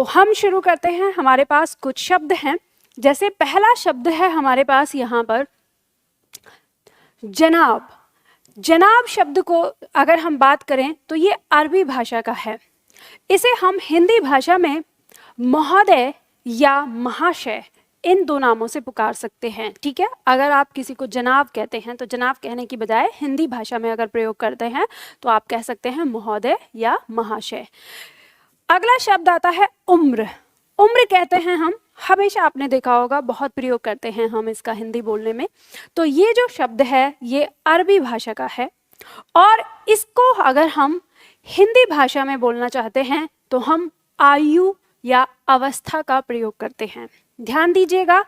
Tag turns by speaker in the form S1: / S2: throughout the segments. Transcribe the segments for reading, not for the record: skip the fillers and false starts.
S1: हम शुरू करते हैं। हमारे पास कुछ शब्द हैं, जैसे पहला शब्द है हमारे पास यहाँ पर जनाब। जनाब शब्द को अगर हम बात करें तो ये अरबी भाषा का है। इसे हम हिंदी भाषा में महोदय या महाशय इन दो नामों से पुकार सकते हैं। ठीक है, अगर आप किसी को जनाब कहते हैं तो जनाब कहने की बजाय हिंदी भाषा में अगर प्रयोग करते हैं तो आप कह सकते हैं महोदय या महाशय। अगला शब्द आता है उम्र। उम्र कहते हैं हम, हमेशा आपने देखा होगा, बहुत प्रयोग करते हैं हम इसका हिंदी बोलने में। तो ये जो शब्द है ये अरबी भाषा का है और इसको अगर हम हिंदी भाषा में बोलना चाहते हैं तो हम आयु या अवस्था का प्रयोग करते हैं। ध्यान दीजिएगा,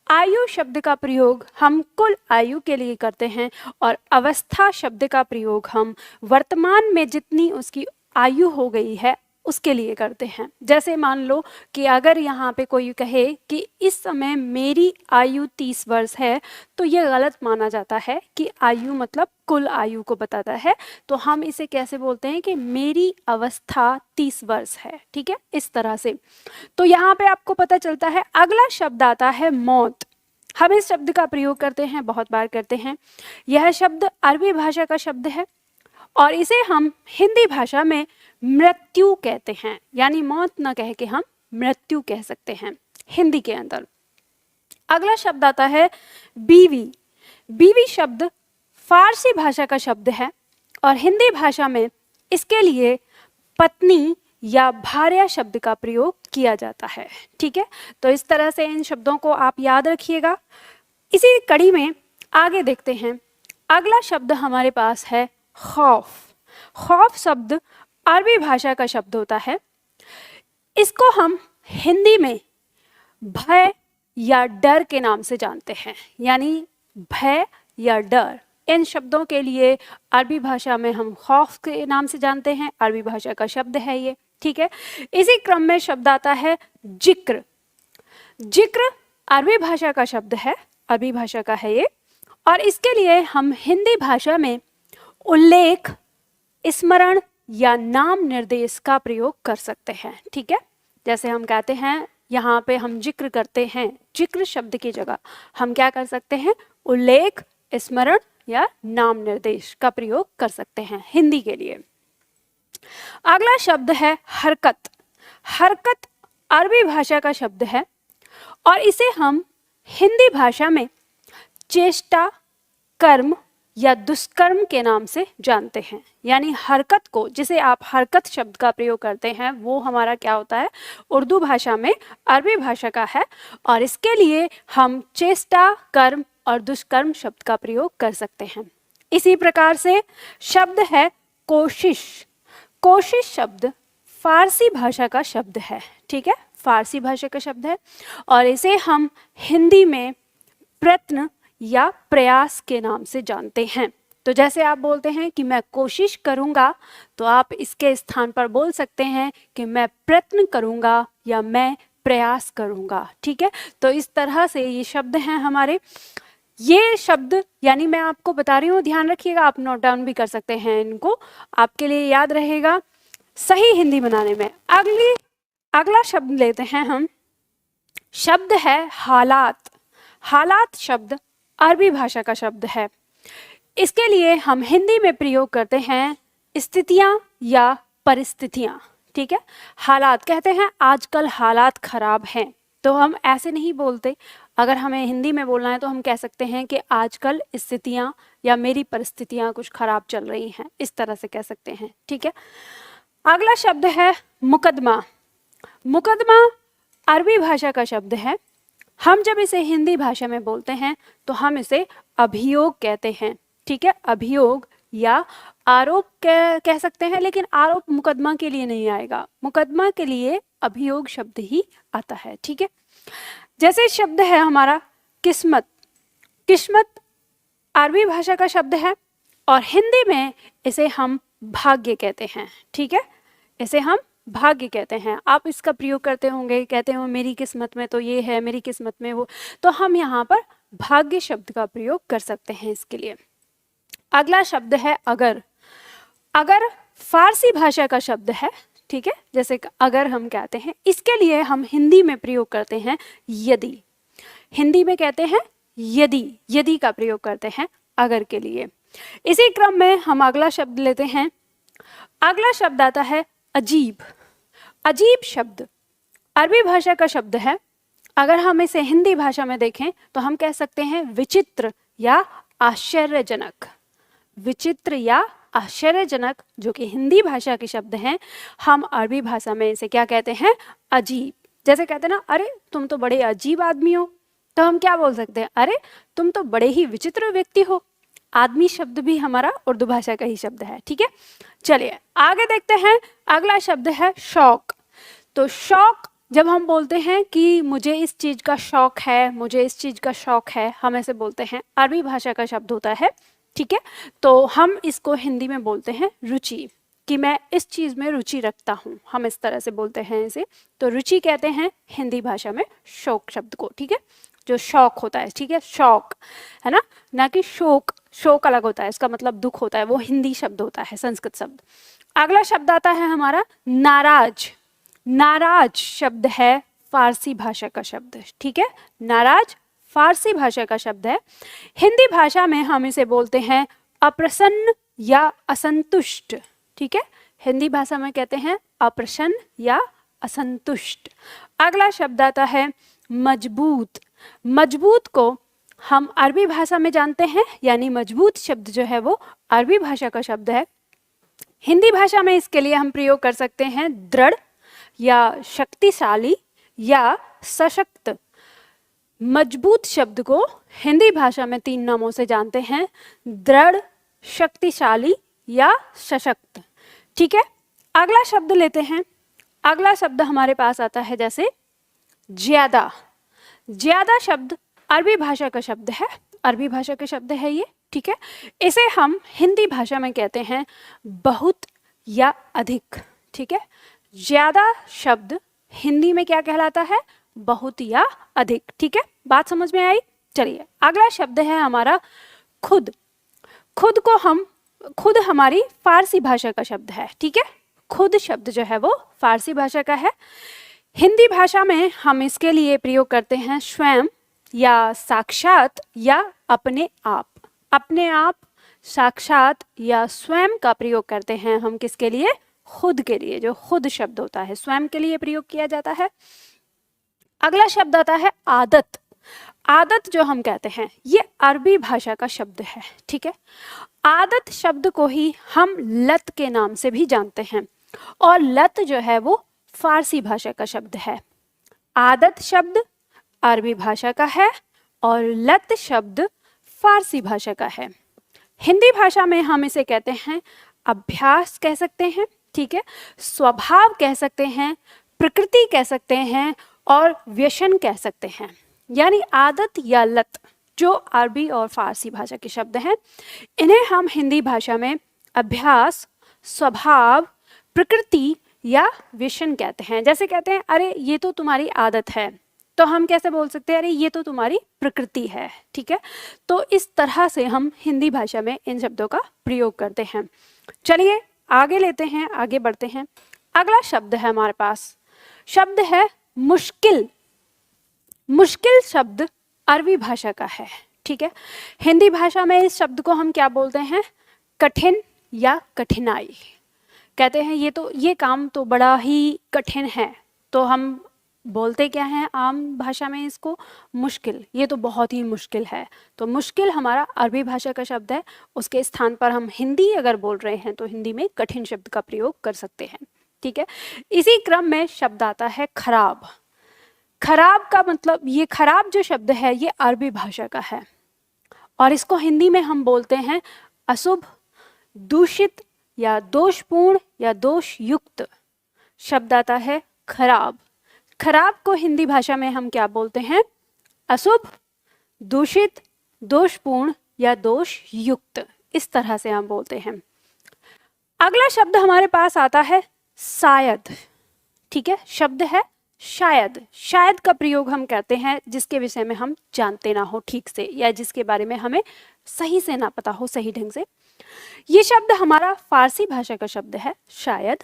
S1: आयु शब्द का प्रयोग हम कुल आयु के लिए करते हैं और अवस्था शब्द का प्रयोग हम वर्तमान में जितनी उसकी आयु हो गई है उसके लिए करते हैं। जैसे मान लो कि अगर यहाँ पे कोई कहे कि इस समय मेरी आयु 30 वर्ष है तो ये गलत माना जाता है कि आयु मतलब कुल आयु को बताता है। तो हम इसे कैसे बोलते हैं कि मेरी अवस्था 30 वर्ष है। ठीक है, इस तरह से। तो यहाँ पे आपको पता चलता है। अगला शब्द आता है मौत। हम इस शब्द का प्रयोग करते हैं, बहुत बार करते हैं। यह शब्द अरबी भाषा का शब्द है और इसे हम हिंदी भाषा में मृत्यु कहते हैं, यानी मौत न कह के हम मृत्यु कह सकते हैं हिंदी के अंदर। अगला शब्द आता है बीवी। बीवी शब्द फारसी भाषा का शब्द है और हिंदी भाषा में इसके लिए पत्नी या भार्या शब्द का प्रयोग किया जाता है। ठीक है, तो इस तरह से इन शब्दों को आप याद रखिएगा। इसी कड़ी में आगे देखते हैं। अगला शब्द हमारे पास है खौफ। खौफ शब्द अरबी भाषा का शब्द होता है। इसको हम हिंदी में भय या डर के नाम से जानते हैं, यानी भय या डर। इन शब्दों के लिए अरबी भाषा में हम खौफ के नाम से जानते हैं, अरबी भाषा का शब्द है ये। ठीक है, इसी क्रम में शब्द आता है जिक्र। जिक्र अरबी भाषा का शब्द है, अरबी भाषा का है ये, और इसके लिए हम हिंदी भाषा में उल्लेख, स्मरण या नाम निर्देश का प्रयोग कर सकते हैं। ठीक है, जैसे हम कहते हैं यहाँ पे हम जिक्र करते हैं, जिक्र शब्द की जगह हम क्या कर सकते हैं, उल्लेख, स्मरण या नाम निर्देश का प्रयोग कर सकते हैं हिंदी के लिए। अगला शब्द है हरकत। हरकत अरबी भाषा का शब्द है और इसे हम हिंदी भाषा में चेष्टा, कर्म या दुष्कर्म के नाम से जानते हैं। यानी हरकत को, जिसे आप हरकत शब्द का प्रयोग करते हैं, वो हमारा क्या होता है, उर्दू भाषा में अरबी भाषा का है और इसके लिए हम चेष्टा, कर्म और दुष्कर्म शब्द का प्रयोग कर सकते हैं। इसी प्रकार से शब्द है कोशिश। कोशिश शब्द फारसी भाषा का शब्द है। ठीक है, फारसी भाषा का शब्द है और इसे हम हिंदी में प्रयत्न या प्रयास के नाम से जानते हैं। तो जैसे आप बोलते हैं कि मैं कोशिश करूंगा, तो आप इसके स्थान पर बोल सकते हैं कि मैं प्रयत्न करूंगा या मैं प्रयास करूंगा। ठीक है, तो इस तरह से ये शब्द हैं हमारे। ये शब्द, यानी मैं आपको बता रही हूँ, ध्यान रखिएगा, आप नोट डाउन भी कर सकते हैं इनको, आपके लिए याद रहेगा सही हिंदी बनाने में। अगला शब्द लेते हैं हम। शब्द है हालात। हालात शब्द अरबी भाषा का शब्द है। इसके लिए हम हिंदी में प्रयोग करते हैं स्थितियां या परिस्थितियां। ठीक है, हालात कहते हैं आजकल हालात खराब हैं, तो हम ऐसे नहीं बोलते। अगर हमें हिंदी में बोलना है तो हम कह सकते हैं कि आजकल स्थितियां या मेरी परिस्थितियां कुछ खराब चल रही हैं, इस तरह से कह सकते हैं। ठीक है, अगला शब्द है मुकदमा। मुकदमा अरबी भाषा का शब्द है। हम जब इसे हिंदी भाषा में बोलते हैं तो हम इसे अभियोग कहते हैं। ठीक है, अभियोग या आरोप कह सकते हैं, लेकिन आरोप मुकदमा के लिए नहीं आएगा, मुकदमा के लिए अभियोग शब्द ही आता है। ठीक है, जैसे शब्द है हमारा किस्मत। किस्मत अरबी भाषा का शब्द है और हिंदी में इसे हम भाग्य कहते हैं। ठीक है, इसे हम भाग्य कहते हैं। आप इसका प्रयोग करते होंगे, कहते हो मेरी किस्मत में तो ये है, मेरी किस्मत में वो, तो हम यहाँ पर भाग्य शब्द का प्रयोग कर सकते हैं इसके लिए। अगला शब्द है अगर। अगर फारसी भाषा का शब्द है। ठीक है, जैसे अगर हम कहते हैं, इसके लिए हम हिंदी में प्रयोग करते हैं यदि। हिंदी में कहते हैं यदि, यदि का प्रयोग करते हैं अगर के लिए। इसी क्रम में हम अगला शब्द लेते हैं। अगला शब्द आता है अजीब। अजीब शब्द अरबी भाषा का शब्द है। अगर हम इसे हिंदी भाषा में देखें तो हम कह सकते हैं विचित्र या आश्चर्यजनक। विचित्र या आश्चर्यजनक जो कि हिंदी भाषा के शब्द हैं, हम अरबी भाषा में इसे क्या कहते हैं? अजीब। जैसे कहते हैं ना, अरे तुम तो बड़े अजीब आदमी हो, तो हम क्या बोल सकते हैं? अरे तुम तो बड़े ही विचित्र व्यक्ति हो। आदमी शब्द भी हमारा उर्दू भाषा का ही शब्द है, ठीक है। चलिए आगे देखते हैं। अगला शब्द है शौक। तो शौक, जब हम बोलते हैं कि मुझे इस चीज का शौक है, मुझे इस चीज का शौक है, हम ऐसे बोलते हैं। अरबी भाषा का शब्द होता है, ठीक है। तो हम इसको हिंदी में बोलते हैं रुचि, कि मैं इस चीज में रुचि रखता हूँ, हम इस तरह से बोलते हैं इसे। तो रुचि कहते हैं हिंदी भाषा में शौक शब्द को, ठीक है। जो शौक होता है, ठीक है, शौक है ना, ना कि शोक। शोक अलग होता है, इसका मतलब दुख होता है, वो हिंदी शब्द होता है, संस्कृत शब्द। अगला शब्द आता है हमारा नाराज। नाराज शब्द है फारसी भाषा का शब्द, ठीक है। नाराज फारसी भाषा का शब्द है। हिंदी भाषा में हम इसे बोलते हैं अप्रसन्न या असंतुष्ट, ठीक है। हिंदी भाषा में कहते हैं अप्रसन्न या असंतुष्ट। अगला शब्द आता है मजबूत। मजबूत को हम अरबी भाषा में जानते हैं, यानी मजबूत शब्द जो है वो अरबी भाषा का शब्द है। हिंदी भाषा में इसके लिए हम प्रयोग कर सकते हैं दृढ़ या शक्तिशाली या सशक्त। मजबूत शब्द को हिंदी भाषा में 3 नामों से जानते हैं, दृढ़, शक्तिशाली या सशक्त, ठीक है। अगला शब्द लेते हैं। अगला शब्द हमारे पास आता है जैसे ज्यादा। ज्यादा शब्द अरबी भाषा का शब्द है, अरबी भाषा का शब्द है ये, ठीक है। इसे हम हिंदी भाषा में कहते हैं बहुत या अधिक, ठीक है। ज्यादा शब्द हिंदी में क्या कहलाता है? बहुत या अधिक, ठीक है। बात समझ में आई? चलिए अगला शब्द है हमारा खुद। खुद को हम, खुद हमारी फारसी भाषा का शब्द है, ठीक है। खुद शब्द जो है वो फारसी भाषा का है। हिंदी भाषा में हम इसके लिए प्रयोग करते हैं स्वयं या साक्षात या अपने आप। अपने आप, साक्षात या स्वयं का प्रयोग करते हैं हम किसके लिए? खुद के लिए। जो खुद शब्द होता है स्वयं के लिए प्रयोग किया जाता है। अगला शब्द आता है आदत। आदत जो हम कहते हैं ये अरबी भाषा का शब्द है, ठीक है। आदत शब्द को ही हम लत के नाम से भी जानते हैं, और लत जो है वो फारसी भाषा का शब्द है। आदत शब्द अरबी भाषा का है और लत शब्द फारसी भाषा का है। हिंदी भाषा में हम इसे कहते हैं अभ्यास कह सकते हैं, ठीक है, स्वभाव कह सकते हैं, प्रकृति कह सकते हैं और व्यसन कह सकते हैं। यानी आदत या लत जो अरबी और फारसी भाषा के शब्द हैं, इन्हें हम हिंदी भाषा में अभ्यास, स्वभाव, प्रकृति या व्यसन कहते हैं। जैसे कहते हैं अरे ये तो तुम्हारी आदत है, तो हम कैसे बोल सकते हैं? अरे ये तो तुम्हारी प्रकृति है, ठीक है। तो इस तरह से हम हिंदी भाषा में इन शब्दों का प्रयोग करते हैं। चलिए आगे लेते हैं, आगे बढ़ते हैं। अगला शब्द है हमारे पास, शब्द है मुश्किल। मुश्किल शब्द अरबी भाषा का है, ठीक है। हिंदी भाषा में इस शब्द को हम क्या बोलते हैं? कठिन या कठिनाई। कहते हैं ये काम तो बड़ा ही कठिन है, तो हम बोलते क्या हैं आम भाषा में इसको? मुश्किल। ये तो बहुत ही मुश्किल है। तो मुश्किल हमारा अरबी भाषा का शब्द है, उसके स्थान पर हम हिंदी अगर बोल रहे हैं तो हिंदी में कठिन शब्द का प्रयोग कर सकते हैं, ठीक है। इसी क्रम में शब्द आता है खराब। खराब का मतलब, ये खराब जो शब्द है ये अरबी भाषा का है, और इसको हिंदी में हम बोलते हैं अशुभ, दूषित या दोषपूर्ण या दोषयुक्त। शब्द आता है खराब। खराब को हिंदी भाषा में हम क्या बोलते हैं? अशुभ, दूषित, दोषपूर्ण या दोषयुक्त। इस तरह से हम बोलते हैं। अगला शब्द हमारे पास आता है शायद, ठीक है। शब्द है शायद। शायद का प्रयोग हम करते हैं जिसके विषय में हम जानते ना हो ठीक से, या जिसके बारे में हमें सही से ना पता हो, सही ढंग से। ये शब्द हमारा फारसी भाषा का शब्द है शायद।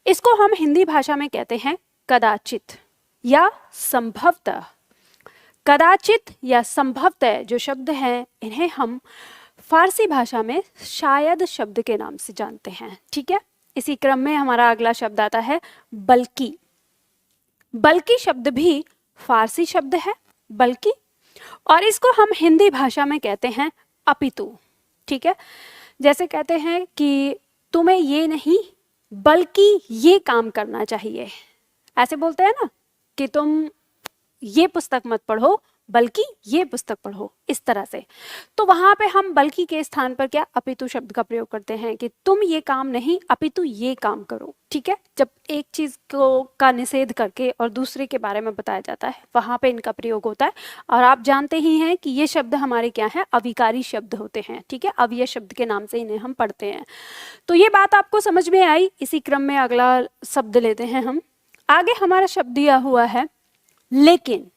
S1: इसको हम हिंदी भाषा में कहते हैं कदाचित या संभवतः। कदाचित या संभवतः जो शब्द हैं इन्हें हम फारसी भाषा में शायद शब्द के नाम से जानते हैं। ठीक है, इसी क्रम में हमारा अगला शब्द आता है बल्कि। बल्कि शब्द भी फारसी शब्द है बल्कि, और इसको हम हिंदी भाषा में कहते हैं अपितु। ठीक है, जैसे कहते हैं कि तुम्हें ये नहीं बल्कि ये काम करना चाहिए, ऐसे बोलते हैं ना कि तुम ये पुस्तक मत पढ़ो बल्कि ये पुस्तक पढ़ो, इस तरह से। तो वहां पे हम बल्कि के स्थान पर क्या अपितु शब्द का प्रयोग करते हैं कि तुम ये काम नहीं अपितु ये काम करो। ठीक है, जब एक चीज को का निषेध करके और दूसरे के बारे में बताया जाता है वहां पे इनका प्रयोग होता है। और आप जानते ही हैं कि ये शब्द हमारे क्या है, अविकारी शब्द होते हैं। ठीक है, अव्यय शब्द के नाम से इन्हें हम पढ़ते हैं। तो ये बात आपको समझ में आई। इसी क्रम में अगला शब्द लेते हैं हम। आगे हमारा शब्द दिया हुआ है लेकिन।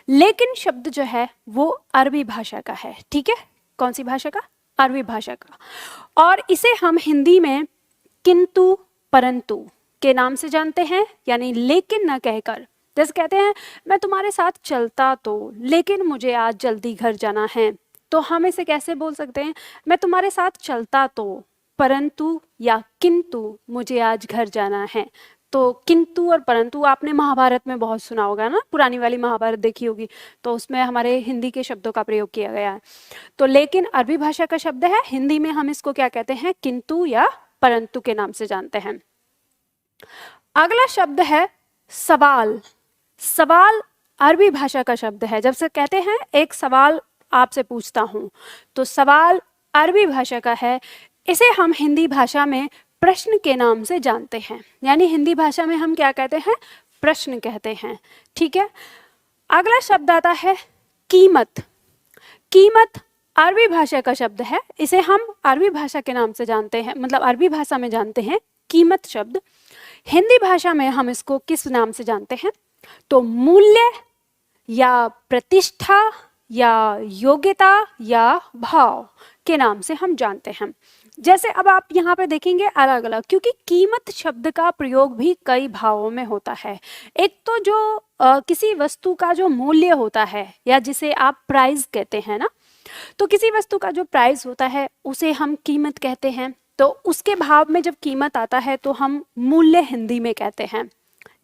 S1: लेकिन शब्द जो है वो अरबी भाषा का है। ठीक है, कौन सी भाषा का? अरबी भाषा का। और इसे हम हिंदी में किंतु परंतु के नाम से जानते हैं, यानी लेकिन न कहकर। जैसे कहते हैं मैं तुम्हारे साथ चलता तो, लेकिन मुझे आज जल्दी घर जाना है, तो हम इसे कैसे बोल सकते हैं? मैं तुम्हारे साथ चलता तो, परंतु या किंतु मुझे आज घर जाना है। तो किंतु और परंतु आपने महाभारत में बहुत सुना होगा ना, पुरानी वाली महाभारत देखी होगी, तो उसमें हमारे हिंदी के शब्दों का प्रयोग किया गया है। तो लेकिन अरबी भाषा का शब्द है, हिंदी में हम इसको क्या कहते हैं? किंतु या परंतु के नाम से जानते हैं। अगला शब्द है सवाल। सवाल अरबी भाषा का शब्द है। जब से कहते हैं एक सवाल आपसे पूछता हूं, तो सवाल अरबी भाषा का है। इसे हम हिंदी भाषा में प्रश्न के नाम से जानते हैं, यानी हिंदी भाषा में हम क्या कहते हैं? प्रश्न कहते हैं। ठीक है, अगला शब्द आता है कीमत। कीमत अरबी भाषा का शब्द है। इसे हम अरबी भाषा के नाम से जानते हैं, मतलब अरबी भाषा में जानते हैं कीमत शब्द। हिंदी भाषा में हम इसको किस नाम से जानते हैं? तो मूल्य या प्रतिष्ठा या योग्यता या भाव के नाम से हम जानते हैं। जैसे अब आप यहाँ पे देखेंगे अलग अलग, क्योंकि कीमत शब्द का प्रयोग भी कई भावों में होता है। एक तो जो किसी वस्तु का जो मूल्य होता है, या जिसे आप प्राइस कहते हैं ना, तो किसी वस्तु का जो प्राइस होता है उसे हम कीमत कहते हैं। तो उसके भाव में जब कीमत आता है तो हम मूल्य हिंदी में कहते हैं।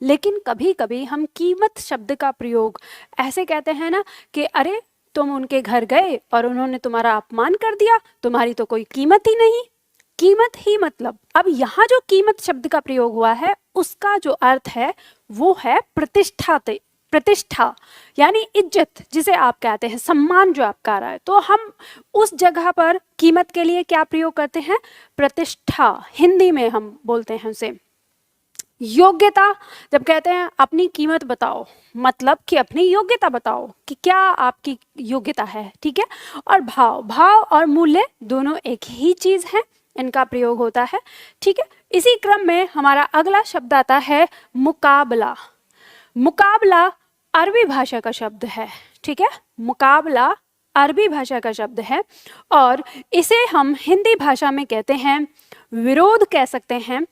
S1: लेकिन कभी कभी हम कीमत शब्द का प्रयोग ऐसे कहते हैं ना कि अरे तुम उनके घर गए और उन्होंने तुम्हारा अपमान कर दिया, तुम्हारी तो कोई कीमत ही नहीं। कीमत ही मतलब, अब यहाँ जो कीमत शब्द का प्रयोग हुआ है उसका जो अर्थ है वो है प्रतिष्ठा। प्रतिष्ठा यानी इज्जत, जिसे आप कहते हैं सम्मान जो आप कह रहा है, तो हम उस जगह पर कीमत के लिए क्या प्रयोग करते हैं? प्रतिष्ठा। हिंदी में हम बोलते हैं उसे योग्यता। जब कहते हैं अपनी कीमत बताओ, मतलब कि अपनी योग्यता बताओ कि क्या आपकी योग्यता है। ठीक है, और भाव, भाव और मूल्य दोनों एक ही चीज है, इनका प्रयोग होता है। ठीक है, इसी क्रम में हमारा अगला शब्द आता है मुकाबला। मुकाबला अरबी भाषा का शब्द है। ठीक है, मुकाबला अरबी भाषा का शब्द है और इसे हम हिंदी भाषा में कहते हैं विरोध कह सकते हैं,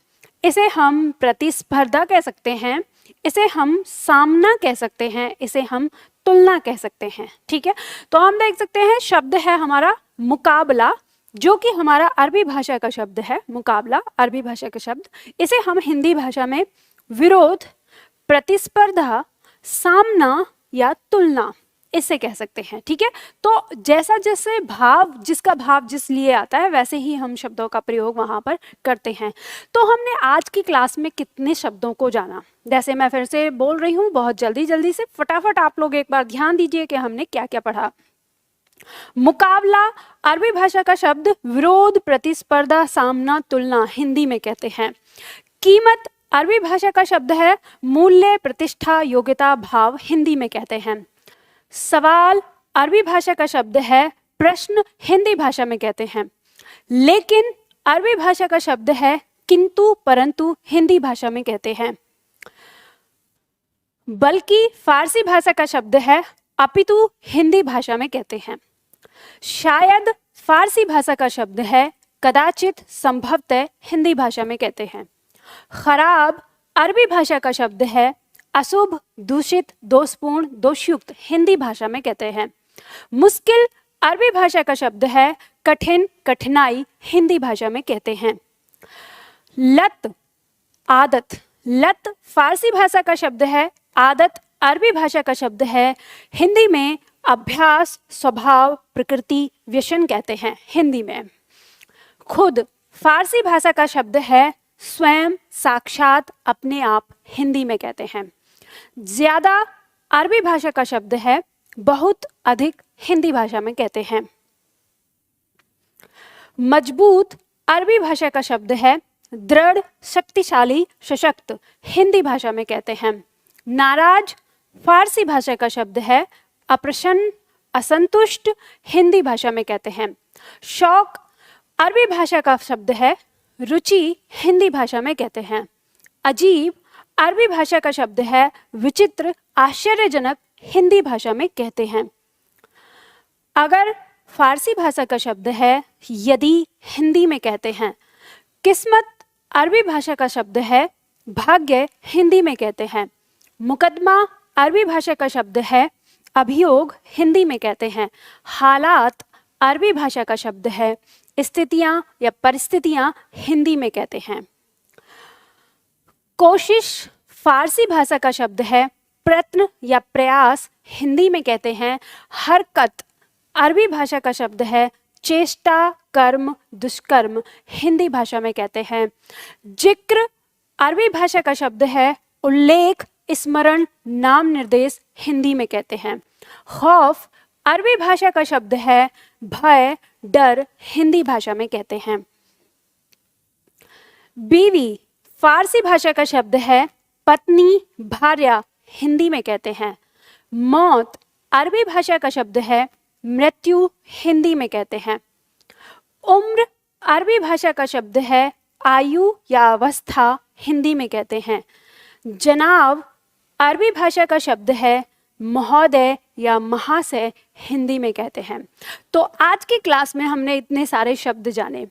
S1: इसे हम प्रतिस्पर्धा कह सकते हैं, इसे हम सामना कह सकते हैं, इसे हम तुलना कह सकते हैं। ठीक है, तो हम देख सकते हैं शब्द है हमारा मुकाबला, जो कि हमारा अरबी भाषा का शब्द है। मुकाबला अरबी भाषा का शब्द, इसे हम हिंदी भाषा में विरोध, प्रतिस्पर्धा, सामना या तुलना इससे कह सकते हैं। ठीक है, तो जैसा जैसे भाव, जिसका भाव जिस लिए आता है वैसे ही हम शब्दों का प्रयोग वहां पर करते हैं। तो हमने आज की क्लास में कितने शब्दों को जाना, जैसे मैं फिर से बोल रही हूँ बहुत जल्दी जल्दी से, फटाफट आप लोग एक बार ध्यान दीजिए कि हमने क्या क्या पढ़ा। मुकाबला अरबी भाषा का शब्द विरोध, प्रतिस्पर्धा, सामना, तुलना हिंदी में कहते हैं। कीमत अरबी भाषा का शब्द है मूल्य, प्रतिष्ठा, योग्यता, भाव हिंदी में कहते हैं। सवाल अरबी भाषा का शब्द है प्रश्न, हिंदी भाषा में कहते हैं। लेकिन अरबी भाषा का शब्द है किंतु परंतु, हिंदी भाषा में कहते हैं। बल्कि फारसी भाषा का शब्द है अपितु, हिंदी भाषा में कहते हैं। शायद फारसी भाषा का शब्द है कदाचित, संभवतः हिंदी भाषा में कहते हैं। खराब अरबी भाषा का शब्द है। अशुभ, दूषित, दोषपूर्ण, दोषयुक्त हिंदी भाषा में कहते हैं। मुश्किल अरबी भाषा का शब्द है। कठिन, कठिनाई हिंदी भाषा में कहते हैं। लत, आदत। लत फारसी भाषा का शब्द है। आदत अरबी भाषा का शब्द है। हिंदी में अभ्यास, स्वभाव, प्रकृति, व्यसन कहते हैं हिंदी में। खुद फारसी भाषा का शब्द है। स्वयं, साक्षात, अपने आप हिंदी में कहते हैं। ज्यादा अरबी भाषा का शब्द है। बहुत, अधिक हिंदी भाषा में कहते हैं। मजबूत अरबी भाषा का शब्द है। दृढ़, शक्तिशाली, सशक्त हिंदी भाषा में कहते हैं। नाराज फारसी भाषा का शब्द है। अप्रसन्न, असंतुष्ट हिंदी भाषा में कहते हैं। शौक अरबी भाषा का शब्द है। रुचि हिंदी भाषा में कहते हैं। अजीब अरबी भाषा का शब्द है। विचित्र, आश्चर्यजनक हिंदी भाषा में कहते हैं। अगर फारसी भाषा का शब्द है। यदि हिंदी में कहते हैं। किस्मत अरबी भाषा का शब्द है। भाग्य हिंदी में कहते हैं। मुकदमा अरबी भाषा का शब्द है। अभियोग हिंदी में कहते हैं। हालात अरबी भाषा का शब्द है। स्थितियां या परिस्थितियां हिंदी में कहते हैं। कोशिश फारसी भाषा का शब्द है। प्रयत्न या प्रयास हिंदी में कहते हैं। हरकत अरबी भाषा का शब्द है। चेष्टा, कर्म, दुष्कर्म हिंदी भाषा में कहते हैं। जिक्र अरबी भाषा का शब्द है। उल्लेख, स्मरण, नाम निर्देश हिंदी में कहते हैं। खौफ अरबी भाषा का शब्द है। भय, डर हिंदी भाषा में कहते हैं। बीवी फारसी भाषा का शब्द है। पत्नी, भार्या हिंदी में कहते हैं। मौत अरबी भाषा का शब्द है। मृत्यु हिंदी में कहते हैं। उम्र अरबी भाषा का शब्द है। आयु या अवस्था हिंदी में कहते हैं। जनाब अरबी भाषा का शब्द है। महोदय या महाशय हिंदी में कहते हैं। तो आज की क्लास में हमने इतने सारे शब्द जाने।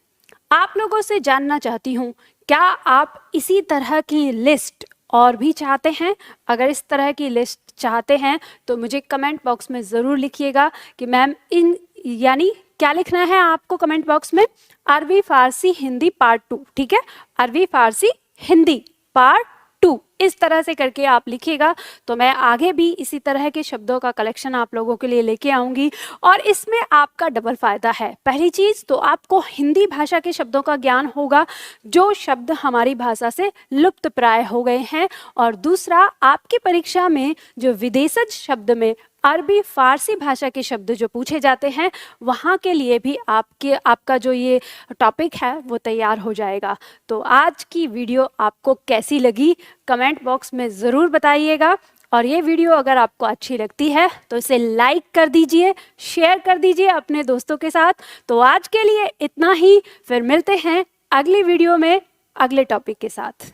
S1: आप लोगों से जानना चाहती हूँ, क्या आप इसी तरह की लिस्ट और भी चाहते हैं? अगर इस तरह की लिस्ट चाहते हैं तो मुझे कमेंट बॉक्स में ज़रूर लिखिएगा कि मैम इन यानी क्या लिखना है आपको कमेंट बॉक्स में। अरबी फारसी हिंदी पार्ट 2, ठीक है? अरबी फारसी हिंदी पार्ट 2 इस तरह से करके आप लिखिएगा, तो मैं आगे भी इसी तरह के शब्दों का कलेक्शन आप लोगों के लिए लेके आऊँगी। और इसमें आपका डबल फ़ायदा है। पहली चीज़ तो आपको हिंदी भाषा के शब्दों का ज्ञान होगा, जो शब्द हमारी भाषा से लुप्त प्राय हो गए हैं। और दूसरा, आपकी परीक्षा में जो विदेशज शब्द में अरबी फारसी भाषा के शब्द जो पूछे जाते हैं, वहाँ के लिए भी आपका जो ये टॉपिक है वो तैयार हो जाएगा। तो आज की वीडियो आपको कैसी लगी कमेंट बॉक्स में ज़रूर बताइएगा। और ये वीडियो अगर आपको अच्छी लगती है तो इसे लाइक कर दीजिए, शेयर कर दीजिए अपने दोस्तों के साथ। तो आज के लिए इतना ही, फिर मिलते हैं अगली वीडियो में अगले टॉपिक के साथ।